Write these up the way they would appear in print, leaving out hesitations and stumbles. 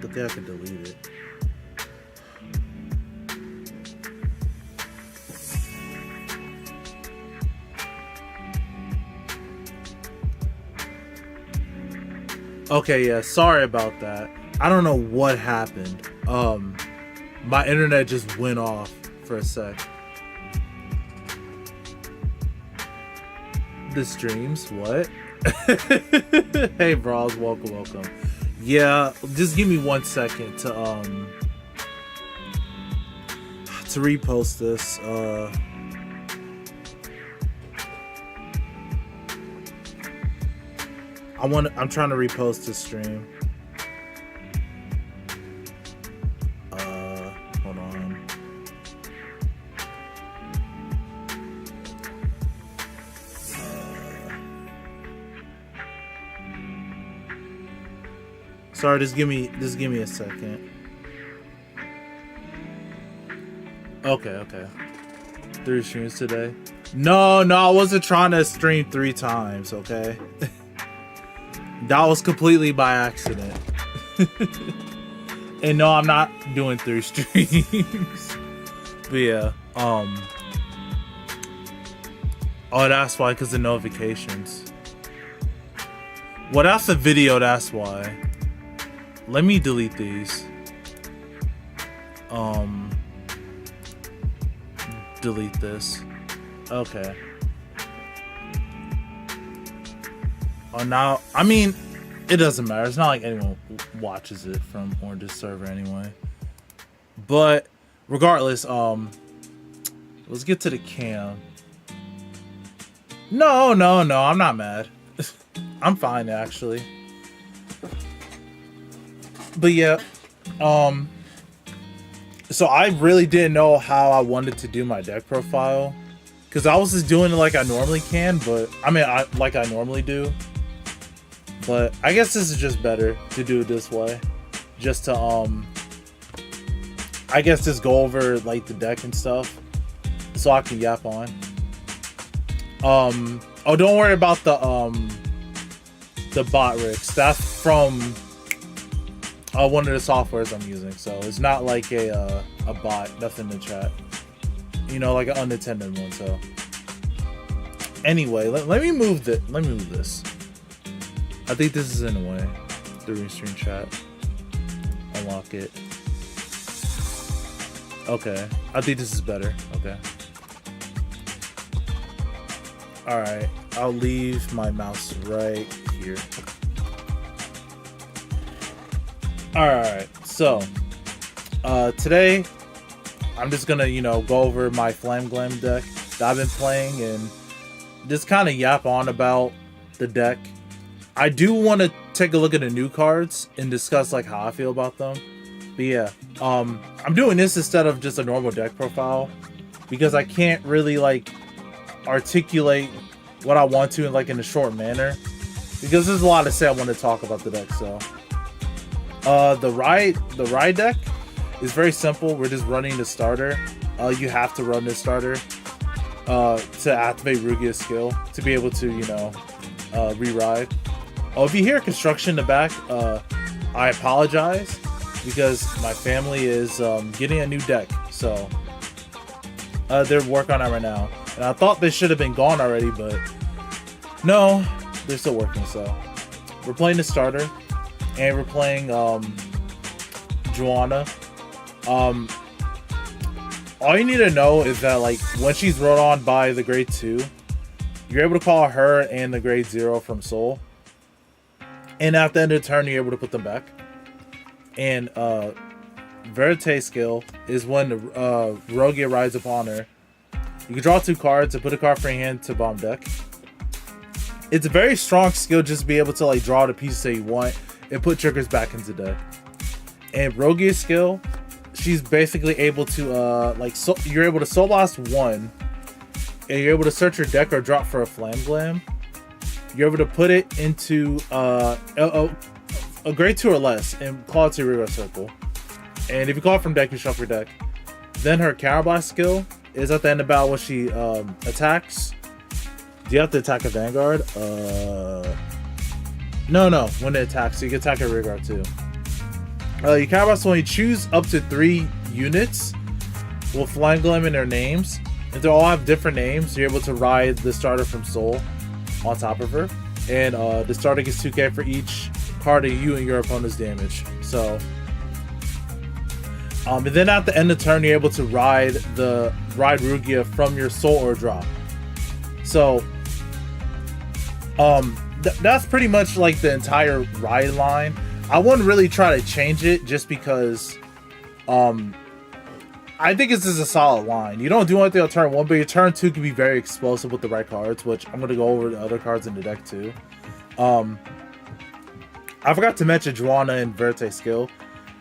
Good thing I can delete it. Okay, yeah, sorry about that. I don't know what happened. My internet just went off for a sec. The streams, what? Hey bros, welcome. Yeah, just give me 1 second to repost this. I'm trying to repost this stream. Hold on. Sorry, just give me a second. Okay. 3 streams today. No, I wasn't trying to stream 3 times, okay? That was completely by accident. And no, I'm not doing 3 streams. But yeah, oh, that's why, because of notifications. Well, that's the video, that's why. Let me delete these. Delete this. Okay. Oh, now, I mean, it doesn't matter. It's not like anyone watches it from Orange's server anyway. But regardless, let's get to the cam. No, I'm not mad. I'm fine actually. But yeah, so I really didn't know how I wanted to do my deck profile, because I was just doing it like I normally can, but I mean, like I normally do. But I guess this is just better to do it this way, just to I guess just go over like the deck and stuff, so I can yap on. Oh, don't worry about the bot rigs. That's from one of the softwares I'm using, so it's not like a bot, nothing in the chat. You know, like an unattended one. So anyway, let me move this. I think this is in a way. The restream chat. Unlock it. Okay. I think this is better. Okay. Alright. I'll leave my mouse right here. Alright. So, today, I'm just gonna, go over my Flamme-Glam deck that I've been playing and just kind of yap on about the deck. I do want to take a look at the new cards and discuss like how I feel about them. But yeah, I'm doing this instead of just a normal deck profile because I can't really like articulate what I want to in a short manner, because there's a lot to say I want to talk about the deck. So the ride deck is very simple. We're just running the starter. You have to run this starter to activate Rugia's skill to be able to re-ride. Oh, if you hear construction in the back, I apologize because my family is getting a new deck, so they're working on it right now. And I thought they should have been gone already, but no, they're still working. So we're playing the starter, and we're playing Joanna. All you need to know is that like when she's rode on by the grade 2, you're able to call her and the grade 0 from Soul. And at the end of the turn, you're able to put them back. And Verite skill is when the Rogia rides upon her. You can draw 2 cards and put a card from your hand to bottom deck. It's a very strong skill just to be able to like draw the pieces that you want and put triggers back into deck. And Rogia's skill, she's basically able to you're able to soul blast 1, and you're able to search your deck or drop for a Flamme-Glam. You're able to put it into a grade 2 or less and call it to your reroll circle. And if you call it from deck, you shuffle your deck. Then her counterblast skill is at the end of battle when she attacks. Do you have to attack a Vanguard? No, when it attacks, so you can attack a rear guard too. You combat boss when you choose up to 3 units with Flamme-Glam in their names. If they all have different names, you're able to ride the starter from Soul on top of her. And the starter gets 2k for each card of you and your opponent's damage. So, and then at the end of the turn, you're able to ride Rugia from your Soul or drop. So, that's pretty much like the entire ride line. I wouldn't really try to change it just because, I think this is a solid line. You don't do anything on turn 1, but your turn 2 can be very explosive with the right cards, which I'm going to go over the other cards in the deck too. I forgot to mention Joanna and Verte skill.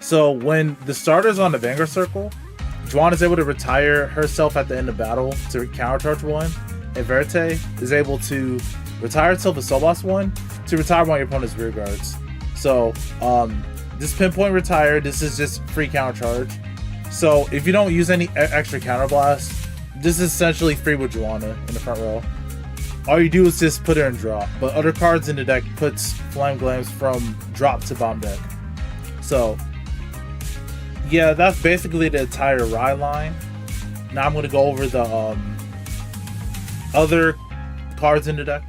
So when the starter's on the Vanguard Circle, Joanna is able to retire herself at the end of battle to countercharge 1, and Verte is able to retire itself a Soul Boss 1 to retire one of your opponent's rear guards. So this pinpoint retire, this is just free countercharge. So if you don't use any extra counterblast, this is essentially free with Joanna in the front row. All you do is just put her in drop, but other cards in the deck puts Flamme-Glams from drop to bomb deck. So yeah, that's basically the entire ride line. Now I'm going to go over the other cards in the deck.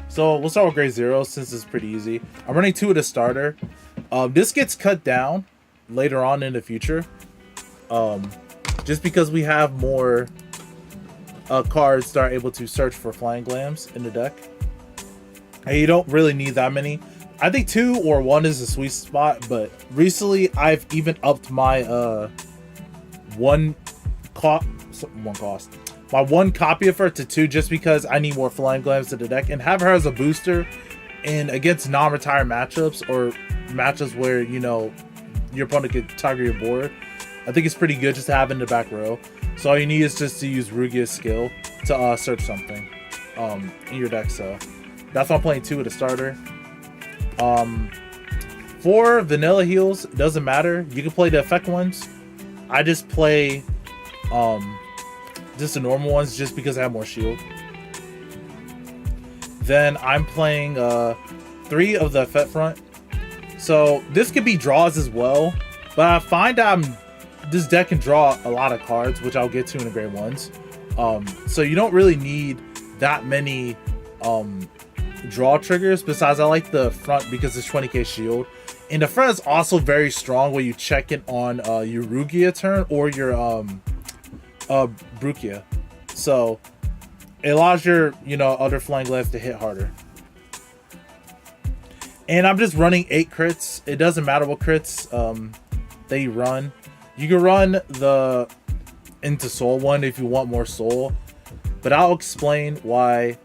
So we'll start with grade 0 since it's pretty easy. I'm running 2 of the starter. This gets cut down later on in the future. Just because we have more cards that are able to search for Flamme-Glams in the deck. And you don't really need that many. I think 2 or 1 is a sweet spot, but recently I've even upped my one copy of her to 2 just because I need more Flamme-Glams to the deck, and have her as a booster in against non-retire matchups or matchups where, you know, your opponent could target your board. I think it's pretty good just to have in the back row. So all you need is just to use Rugia's skill to search something in your deck. So that's why I'm playing 2 with the starter. For vanilla heals, it doesn't matter. You can play the effect ones. I just play just the normal ones just because I have more shield. Then I'm playing 3 of the effect front. So this could be draws as well, but I find this deck can draw a lot of cards, which I'll get to in the grade 1s. So you don't really need that many draw triggers. Besides, I like the front because it's 20k shield, and the front is also very strong when you check in on your Rugia turn or your Brukia. So it allows your other Flamme-Glams to hit harder. And I'm just running 8 crits. It doesn't matter what crits that you run. You can run the into Soul one if you want more Soul, but I'll explain why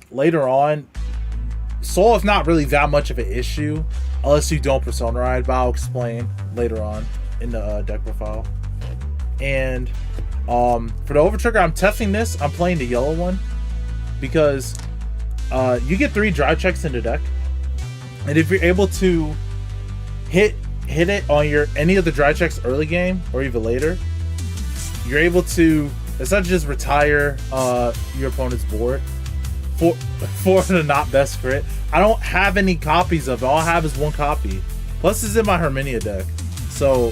later on. Soul is not really that much of an issue unless you don't Persona Ride, but I'll explain later on in the deck profile. And for the Overtrigger, I'm testing this. I'm playing the yellow one because you get 3 drive checks in the deck, and if you're able to hit it on any of the drive checks early game or even later, you're able to essentially just retire your opponent's board for the not best crit. I don't have any copies of it. All I have is 1 copy. Plus it's in my Herminia deck, so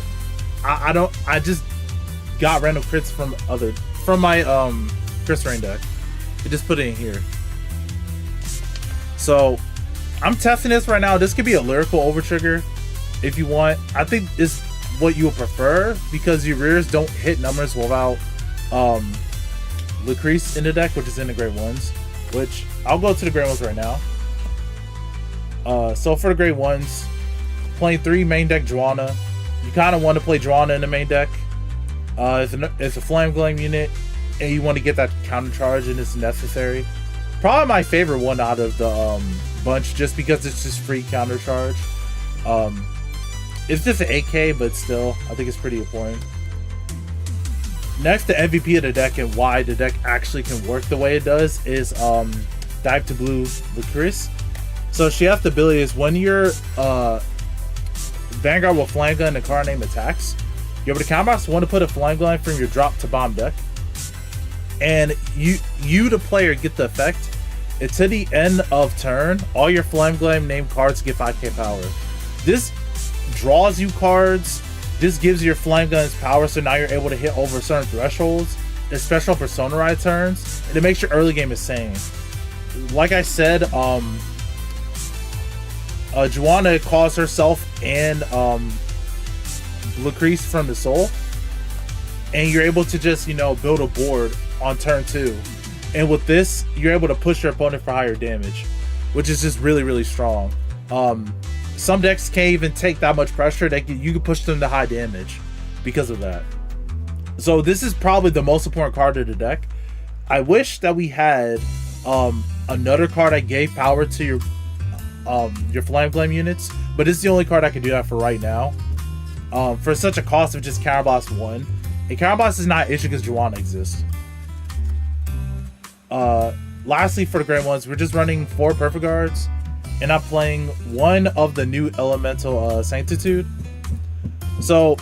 I just got random crits from my Chris Rain deck. I just put it in here. So I'm testing this right now. This could be a lyrical Overtrigger if you want. I think it's what you would prefer because your rears don't hit numbers without Lucrece in the deck, which is in the grade 1s, which I'll go to the grade 1s right now. So for the grade 1s, playing 3 main deck Joanna. You kind of want to play Joanna in the main deck. It's a Flamme-Glam unit and you want to get that counter charge, and it's necessary. Probably my favorite one out of the bunch, just because it's just free counter charge. It's just an 8k, but still, I think it's pretty important. Next, the MVP of the deck and why the deck actually can work the way it does is Dive to Blue Lucrece. So she has the ability is when your Vanguard will Flamme-Glam and the card name attacks, you're able to combat one to put a Flamme-Glam from your drop to bomb deck, and you the player get the effect. It's to the end of turn, all your Flamme-Glam named cards get 5k power. This draws you cards. This gives your Flamme-Glam its power, so now you're able to hit over certain thresholds, especially on Persona Ride turns, and it makes your early game insane. Like I said, Juana calls herself and Lucrece from the Soul, and you're able to just, you know, build a board on turn 2. And with this, you're able to push your opponent for higher damage, which is just really, really strong. Some decks can't even take that much pressure. You can push them to high damage because of that. So this is probably the most important card of the deck. I wish that we had another card that gave power to your Flamme-Glam units, but it's the only card I can do that for right now. For such a cost of just Counterblast 1. And Counterblast is not an issue because Juana exists. Lastly, for the Great Ones, we're just running 4 Perfect Guards, and I'm playing one of the new Elemental Sanctitude. So,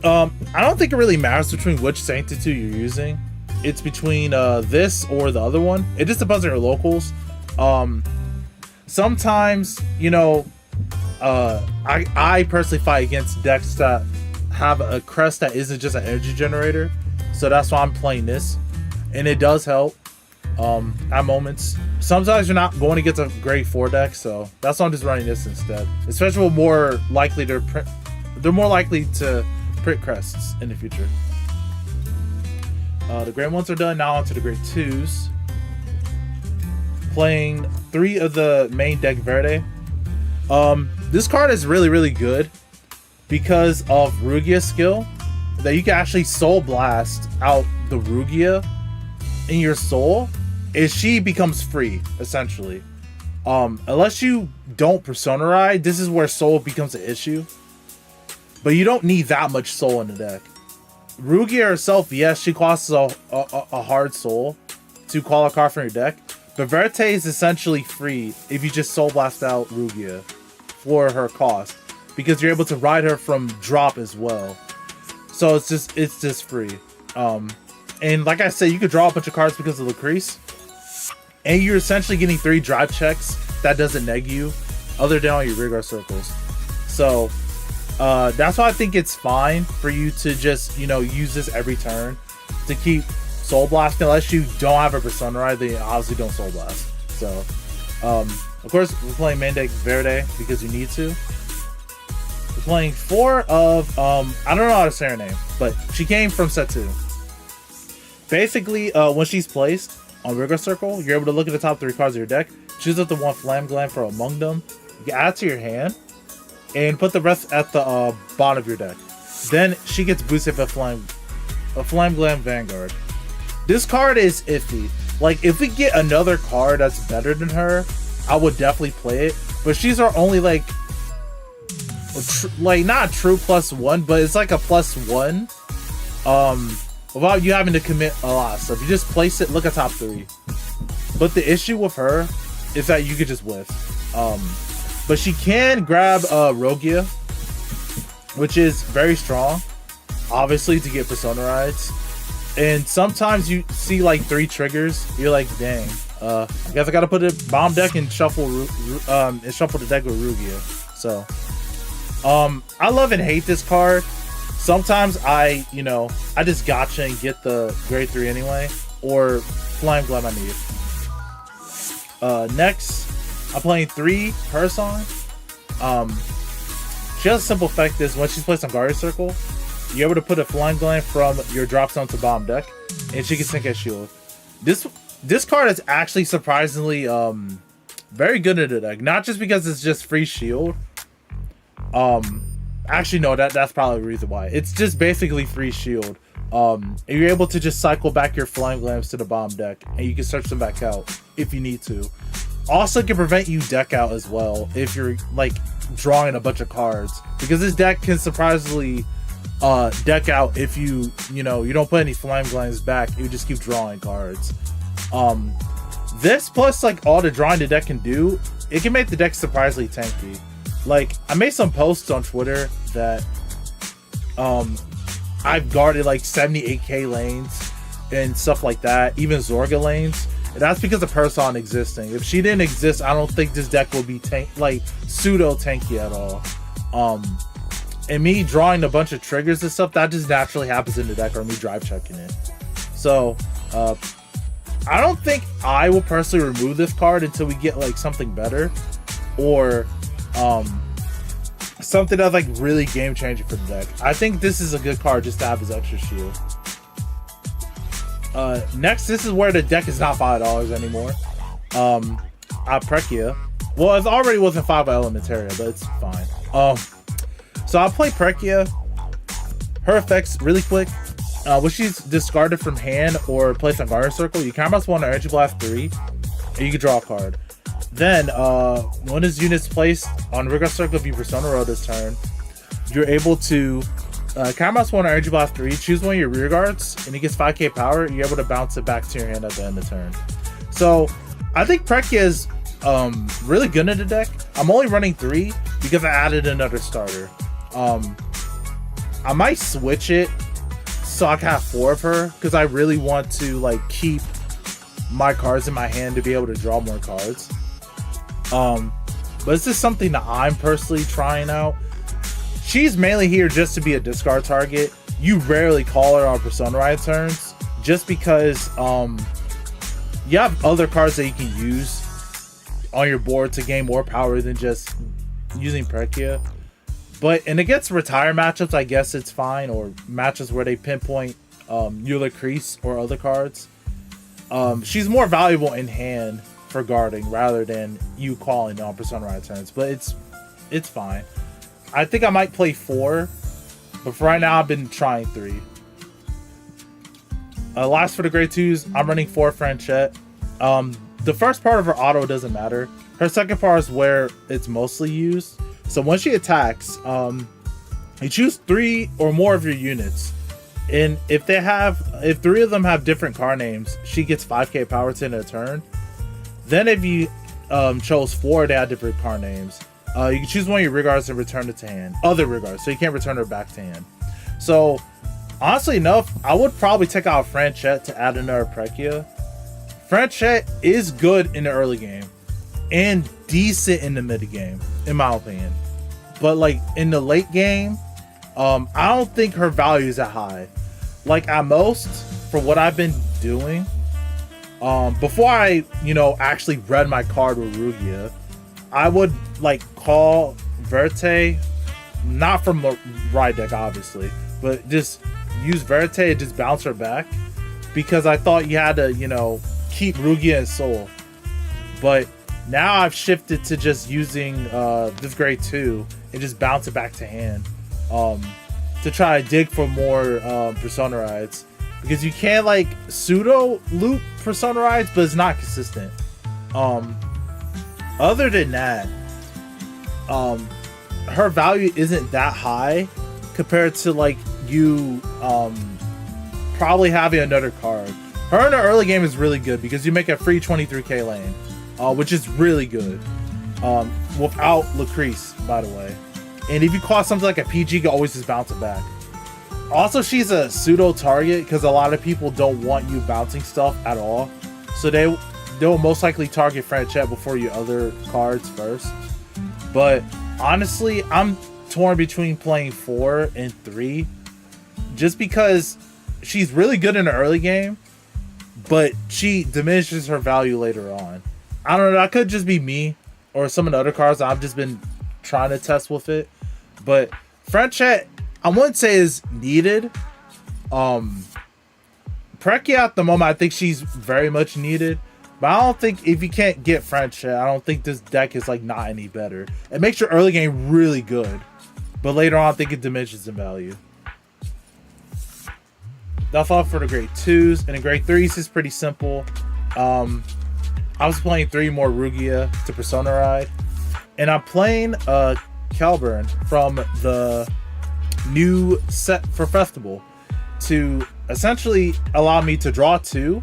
I don't think it really matters between which Sanctitude you're using. It's between this or the other one. It just depends on your locals. Sometimes, you know, I personally fight against decks that have a crest that isn't just an energy generator. So that's why I'm playing this. And it does help at moments. Sometimes you're not going against a grade 4 deck, so that's why I'm just running this instead. Especially they're more likely to print crests in the future. The grade 1s are done. Now onto the grade 2s. Playing 3 of the main deck Verde. This card is really, really good because of Rugia's skill, that you can actually Soul Blast out the Rugia in your soul, and she becomes free, essentially. Unless you don't Persona Ride, this is where soul becomes an issue. But you don't need that much soul in the deck. Rugia herself, yes, she costs a hard soul to call a card from your deck, but Verte is essentially free if you just Soul Blast out Rugia for her cost, because you're able to ride her from drop as well. So it's just free. And like I said, you could draw a bunch of cards because of Lucrece, and you're essentially getting 3 drive checks that doesn't neg you, other than all your Rigor circles. So that's why I think it's fine for you to just, you know, use this every turn to keep Soul Blasting. Unless you don't have a Persona Ride, then you obviously don't Soul Blast. So of course we're playing main deck Verde because you need to. We're playing 4 of I don't know how to say her name, but she came from set 2. Basically, when she's placed on Rigor Circle, you're able to look at the top 3 cards of your deck, choose up the one Flamme-Glam from among them, you can add to your hand, and put the rest at the bottom of your deck. Then she gets boosted with a Flamme-Glam Vanguard. This card is iffy. Like, if we get another card that's better than her, I would definitely play it. But she's our only, like not a true +1, but it's like a +1. Without you having to commit a lot of stuff. You just place it, look at top 3. But the issue with her is that you could just whiff. But she can grab Rogia, which is very strong, obviously, to get Persona Rides. And sometimes you see like 3 triggers, you're like, dang, I guess I gotta put a bomb deck and shuffle the deck with Rugia. So I love and hate this card. Sometimes I just gotcha and get the grade 3 anyway, or Flamme-Glam I need. Next, I'm playing 3 Person. She has a simple effect is when she's placed on Guardian Circle, you're able to put a Flamme-Glam from your drop zone to bomb deck, and she can sink a shield. This card is actually surprisingly very good in the deck. Not just because it's just free shield. Actually, no, that's probably the reason why. It's just basically free shield. And you're able to just cycle back your Flamme-Glams to the bomb deck, and you can search them back out if you need to. Also can prevent you deck out as well if you're like drawing a bunch of cards, because this deck can surprisingly deck out if you don't put any Flamme-Glams back. You just keep drawing cards. This plus like all the drawing the deck can do, it can make the deck surprisingly tanky. Like, I made some posts on Twitter that I've guarded like 78k lanes and stuff like that, even Zorga lanes, and that's because of Person existing. If she didn't exist, I don't think this deck would be pseudo tanky at all. and me drawing a bunch of triggers and stuff, that just naturally happens in the deck, or me drive checking it. So I don't think I will personally remove this card until we get like something better, or something that's like really game changing for the deck. I think this is a good card just to have his extra shield. Next, this is where the deck is not $5 anymore. Prekia. Well, it already wasn't 5 by Elementaria, but it's fine. So I'll play Prekia. Her effects really quick. When she's discarded from hand or placed on Guardian Circle, you can one Energy Blast 3, and you can draw a card. Then, when this unit's placed on Rigor Circle of your Persona Row this turn, you're able to Kama's one Energy Blast 3, choose one of your rear guards, and it gets 5k power. You're able to bounce it back to your hand at the end of the turn. So I think Prekia is really good in the deck. I'm only running 3 because I added another starter. I might switch it so I can have 4 of her, because I really want to like keep my cards in my hand to be able to draw more cards. But this is something that I'm personally trying out. She's mainly here just to be a discard target. You rarely call her on Persona Ride turns, just because you have other cards that you can use on your board to gain more power than just using Prekia. But and against retire matchups, I guess it's fine, or matchups where they pinpoint Eula Crease or other cards. She's more valuable in hand for guarding rather than you calling on Persona Ride turns, but it's fine. I think I might play 4, but for right now I've been trying 3. Last for the grade 2s, I'm running 4 Franchette. The first part of her auto doesn't matter. Her second part is where it's mostly used. So when she attacks, you choose 3 or more of your units, and if 3 of them have different card names, she gets 5k power to end a turn. Then if you chose 4 that have different card names, you can choose one of your regards and return it to hand. Other regards, so you can't return her back to hand. So honestly enough, I would probably take out Franchette to add another Prekia. Franchette is good in the early game and decent in the mid game, in my opinion. But like in the late game, I don't think her value is that high. Like at most, for what I've been doing, before I, actually read my card with Rugia, I would like call Verte, not from the ride deck obviously, but just use Verte and just bounce her back, because I thought you had to, keep Rugia in Soul. But now I've shifted to just using this grade 2 and just bounce it back to hand, to try to dig for more Persona Rides, because you can like pseudo loop Persona Rides, but it's not consistent. Other than that, her value isn't that high compared to like you probably having another card. Her in the early game is really good because you make a free 23k lane, which is really good, without Lucrece, by the way. And if you call something like a PG, you can always just bounce it back. Also, she's a pseudo target because a lot of people don't want you bouncing stuff at all, so they will most likely target Franchette before your other cards first. But honestly, I'm torn between playing 4 and 3, just because she's really good in the early game, but she diminishes her value later on. I don't know, that could just be me or some of the other cards I've just been trying to test with it. But Franchette, I wouldn't say is needed. Prekia at the moment, I think she's very much needed. But I don't think, if you can't get Franchette, I don't think this deck is like not any better. It makes your early game really good, but later on I think it diminishes in value. That's all for the grade 2s. And the grade 3s is pretty simple. I was playing 3 more Rugia to Persona Ride, and I'm playing Calburn from the new set for Festival to essentially allow me to draw 2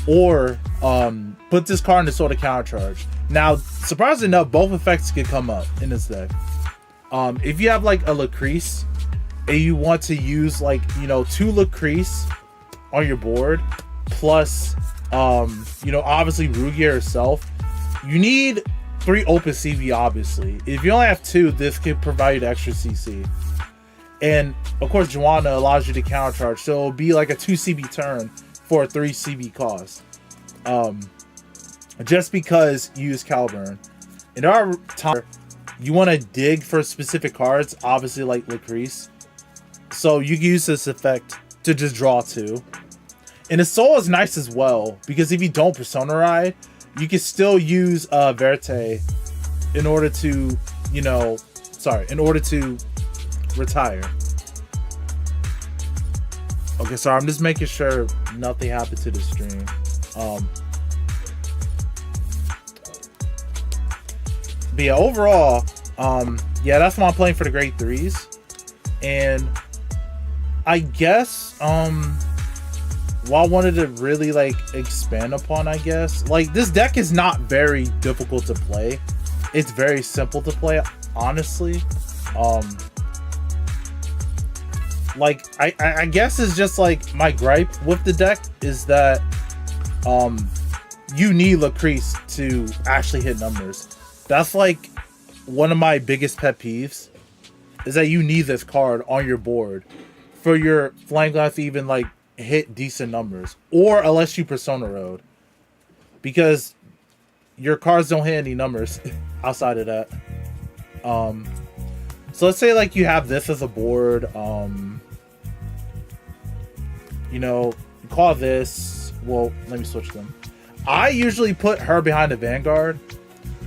or put this card in the sort of counter charge. Now, surprisingly enough, both effects can come up in this deck. If you have like a Lucrece and you want to use like 2 Lucrece on your board, plus obviously Rugia herself, you need 3 open CV obviously. If you only have 2, this could provide you the extra CC. And of course, Joanna allows you to countercharge, so it'll be like a 2 CB turn for a 3 CB cost. Just because you use Caliburn. In our time, you want to dig for specific cards, obviously like Lucrece. So you can use this effect to just draw 2. And the soul is nice as well, because if you don't Persona Ride, you can still use Verte in order to, in order to retire. Okay, sorry, I'm just making sure nothing happened to the stream. But yeah, overall, yeah, that's why I'm playing for the grade 3s. And I guess what I wanted to really like expand upon, I guess, like this deck is not very difficult to play. It's very simple to play, honestly. Like I guess it's just like my gripe with the deck is that you need Lucrece to actually hit numbers. That's like one of my biggest pet peeves, is that you need this card on your board for your Flamme-Glam to even like hit decent numbers, or unless you Persona Road, because your cards don't hit any numbers outside of that. So let's say like you have this as a board, you call this, well, let me switch them. I usually put her behind the Vanguard,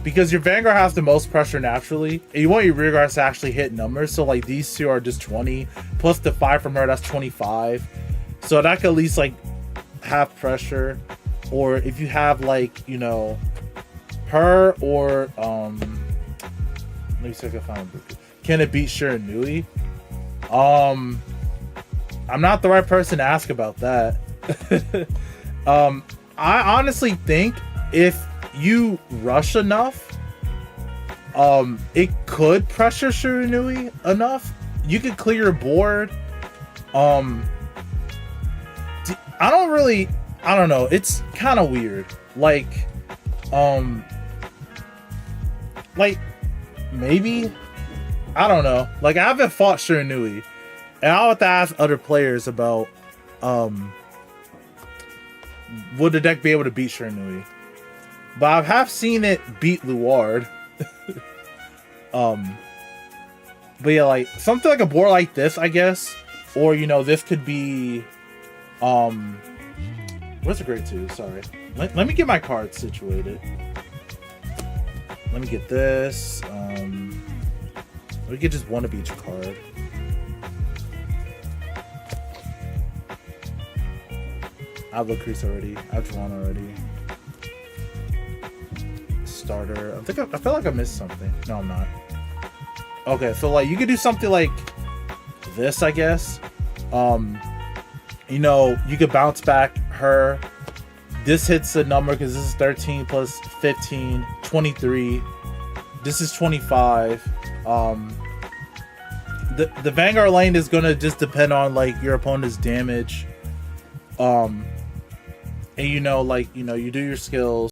because your Vanguard has the most pressure naturally, and you want your rear guards to actually hit numbers. So like these two are just 20, plus the 5 from her, that's 25. So that could at least like have pressure. Or if you have like, her or let me see if I can find a, can it beat Shiranui? I'm not the right person to ask about that. I honestly think if you rush enough, it could pressure Shiranui enough. You could clear your board. I don't know. It's kind of weird. Like maybe, I don't know. Like I haven't fought Shiranui, and I'll have to ask other players about would the deck be able to beat Shiranui. But I have seen it beat Luard. But yeah, like something like a board like this, I guess. Or this could be what's a grade 2? Sorry. Let me get my cards situated. Let me get this. We get just one of each card. I have Lucrece already. I have Juan already. Starter. I feel like I missed something. No, I'm not. Okay, so like you could do something like this, I guess. You could bounce back her. This hits the number because this is 13 plus 15, 23. This is 25. The Vanguard lane is gonna just depend on like your opponent's damage. And you do your skills.